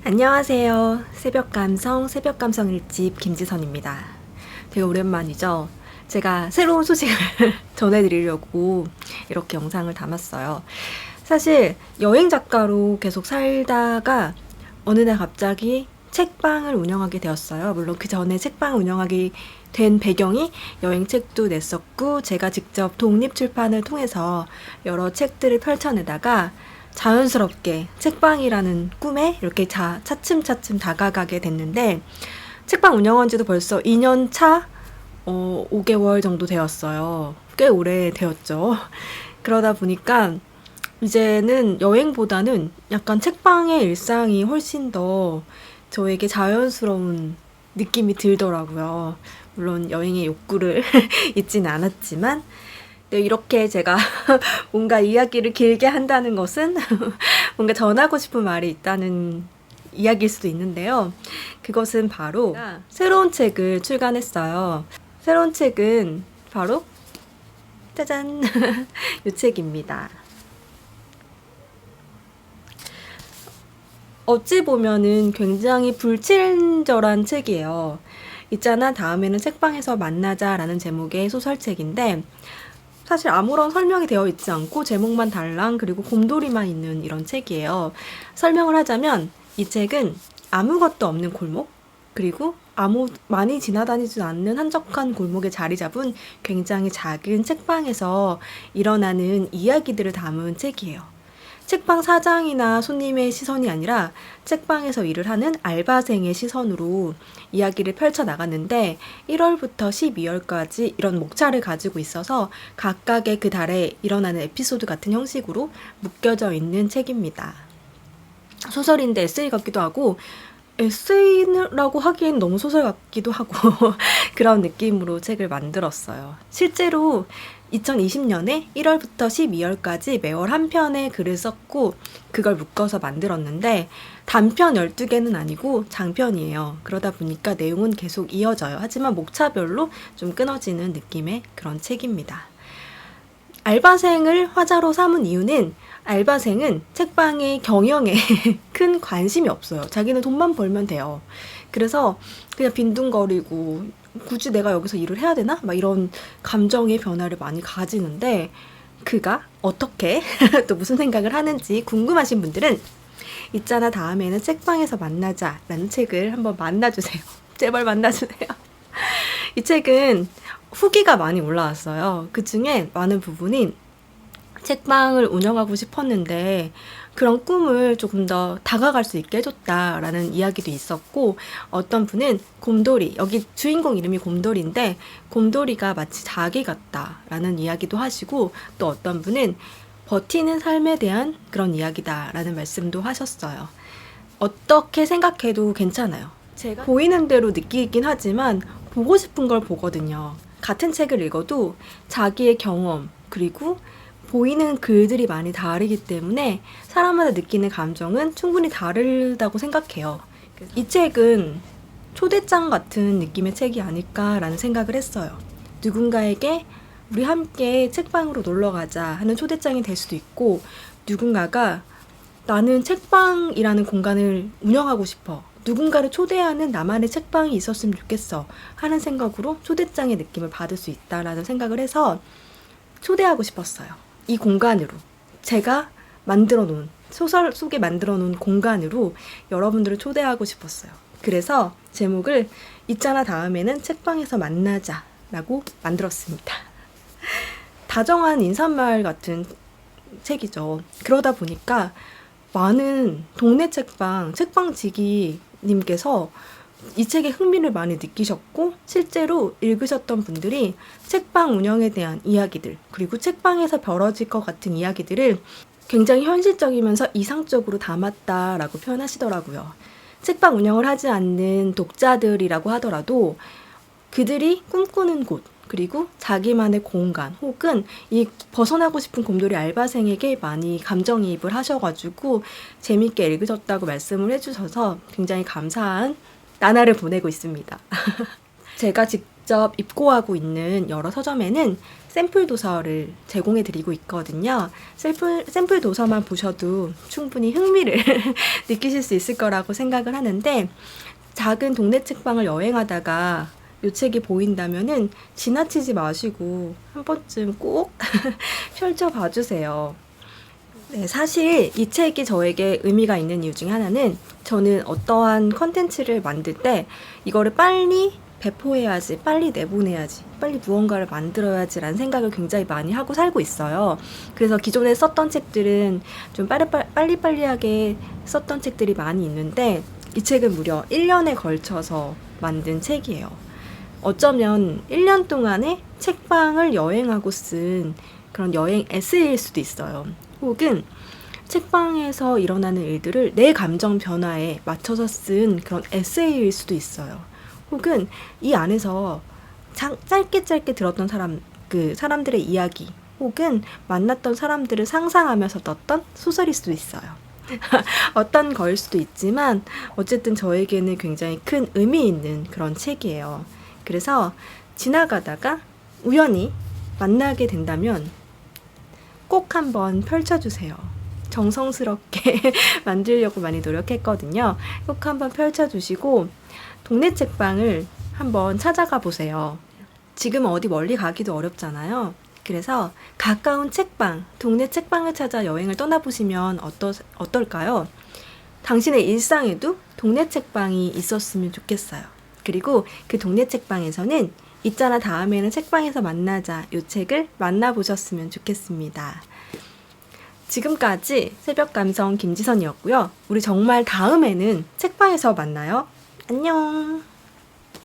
안녕하세요. 새벽감성, 새벽감성 일집 김지선입니다. 되게 오랜만이죠? 제가 새로운 소식을 전해드리려고 이렇게 영상을 담았어요. 사실 여행 작가로 계속 살다가 어느 날 갑자기 책방을 운영하게 되었어요. 물론 그 전에 책방을 운영하게 된 배경이 여행책도 냈었고 제가 직접 독립출판을 통해서 여러 책들을 펼쳐내다가 자연스럽게 책방이라는 꿈에 이렇게 차츰차츰 다가가게 됐는데 책방 운영한 지도 벌써 2년 차 5개월 정도 되었어요. 꽤 오래 되었죠. 그러다 보니까 이제는 여행보다는 약간 책방의 일상이 훨씬 더 저에게 자연스러운 느낌이 들더라고요. 물론 여행의 욕구를 잊지는 않았지만 이렇게 제가 뭔가 이야기를 길게 한다는 것은 뭔가 전하고 싶은 말이 있다는 이야기일 수도 있는데요. 그것은 바로 새로운 책을 출간했어요. 새로운 책은 바로 짜잔! 이 책입니다. 어찌 보면은 굉장히 불친절한 책이에요. 있잖아, 다음에는 책방에서 만나자라는 제목의 소설책인데 사실 아무런 설명이 되어 있지 않고 제목만 달랑 그리고 곰돌이만 있는 이런 책이에요. 설명을 하자면 이 책은 아무것도 없는 골목 그리고 많이 지나다니지 않는 한적한 골목에 자리 잡은 굉장히 작은 책방에서 일어나는 이야기들을 담은 책이에요. 책방 사장이나 손님의 시선이 아니라 책방에서 일을 하는 알바생의 시선으로 이야기를 펼쳐 나갔는데 1월부터 12월까지 이런 목차를 가지고 있어서 각각의 그 달에 일어나는 에피소드 같은 형식으로 묶여져 있는 책입니다. 소설인데 에세이 같기도 하고 에세이라고 하기엔 너무 소설 같기도 하고 그런 느낌으로 책을 만들었어요. 실제로 2020년에 1월부터 12월까지 매월 한 편의 글을 썼고 그걸 묶어서 만들었는데 단편 12개는 아니고 장편이에요. 그러다 보니까 내용은 계속 이어져요. 하지만 목차별로 좀 끊어지는 느낌의 그런 책입니다. 알바생을 화자로 삼은 이유는 알바생은 책방의 경영에 큰 관심이 없어요. 자기는 돈만 벌면 돼요. 그래서 그냥 빈둥거리고 굳이 내가 여기서 일을 해야 되나? 막 이런 감정의 변화를 많이 가지는데 그가 어떻게 또 무슨 생각을 하는지 궁금하신 분들은 있잖아 다음에는 책방에서 만나자 라는 책을 한번 만나주세요. 제발 만나주세요. 이 책은 후기가 많이 올라왔어요. 그 중에 많은 부분이 책방을 운영하고 싶었는데 그런 꿈을 조금 더 다가갈 수 있게 해줬다라는 이야기도 있었고 어떤 분은 곰돌이, 여기 주인공 이름이 곰돌이인데 곰돌이가 마치 자기 같다라는 이야기도 하시고 또 어떤 분은 버티는 삶에 대한 그런 이야기다라는 말씀도 하셨어요. 어떻게 생각해도 괜찮아요. 제가 보이는 대로 느끼긴 하지만 보고 싶은 걸 보거든요. 같은 책을 읽어도 자기의 경험 그리고 보이는 글들이 많이 다르기 때문에 사람마다 느끼는 감정은 충분히 다르다고 생각해요. 이 책은 초대장 같은 느낌의 책이 아닐까라는 생각을 했어요. 누군가에게 우리 함께 책방으로 놀러 가자 하는 초대장이 될 수도 있고 누군가가 나는 책방이라는 공간을 운영하고 싶어. 누군가를 초대하는 나만의 책방이 있었으면 좋겠어 하는 생각으로 초대장의 느낌을 받을 수 있다라는 생각을 해서 초대하고 싶었어요. 이 공간으로 제가 만들어 놓은 소설 속에 만들어 놓은 공간으로 여러분들을 초대하고 싶었어요. 그래서 제목을 있잖아 다음에는 책방에서 만나자 라고 만들었습니다. 다정한 인사말 같은 책이죠. 그러다 보니까 많은 동네 책방지기님께서 이 책에 흥미를 많이 느끼셨고 실제로 읽으셨던 분들이 책방 운영에 대한 이야기들 그리고 책방에서 벌어질 것 같은 이야기들을 굉장히 현실적이면서 이상적으로 담았다라고 표현하시더라고요. 책방 운영을 하지 않는 독자들이라고 하더라도 그들이 꿈꾸는 곳 그리고 자기만의 공간 혹은 이 벗어나고 싶은 곰돌이 알바생에게 많이 감정이입을 하셔가지고 재밌게 읽으셨다고 말씀을 해주셔서 굉장히 감사한 나날을 보내고 있습니다. 제가 직접 직접 입고하고 있는 여러 서점에는 샘플 도서를 제공해 드리고 있거든요. 샘플 도서만 보셔도 충분히 흥미를 느끼실 수 있을 거라고 생각을 하는데, 작은 동네 책방을 여행하다가 이 책이 보인다면은 지나치지 마시고 한 번쯤 꼭 펼쳐봐 주세요. 네, 사실 이 책이 저에게 의미가 있는 이유 중에 하나는, 저는 어떠한 컨텐츠를 만들 때 이거를 빨리 배포해야지, 빨리 내보내야지, 빨리 무언가를 만들어야지라는 생각을 굉장히 많이 하고 살고 있어요. 그래서 기존에 썼던 책들은 좀 빨리빨리하게 썼던 책들이 많이 있는데, 이 책은 무려 1년에 걸쳐서 만든 책이에요. 어쩌면 1년 동안에 책방을 여행하고 쓴 그런 여행 에세이일 수도 있어요. 혹은 책방에서 일어나는 일들을 내 감정 변화에 맞춰서 쓴 그런 에세이일 수도 있어요. 혹은 이 안에서 짧게 들었던 사람들의 이야기, 혹은 만났던 사람들을 상상하면서 넣었던 소설일 수도 있어요. 어떤 거일 수도 있지만 어쨌든 저에게는 굉장히 큰 의미 있는 그런 책이에요. 그래서 지나가다가 우연히 만나게 된다면 꼭 한번 펼쳐주세요. 정성스럽게 만들려고 많이 노력했거든요. 꼭 한번 펼쳐주시고 동네 책방을 한번 찾아가 보세요. 지금 어디 멀리 가기도 어렵잖아요. 그래서 가까운 책방, 동네 책방을 찾아 여행을 떠나보시면 어떨까요? 당신의 일상에도 동네 책방이 있었으면 좋겠어요. 그리고 그 동네 책방에서는 있잖아 다음에는 책방에서 만나자, 이 책을 만나보셨으면 좋겠습니다. 지금까지 새벽감성 김지선이었고요. 우리 정말 다음에는 책방에서 만나요. 안녕.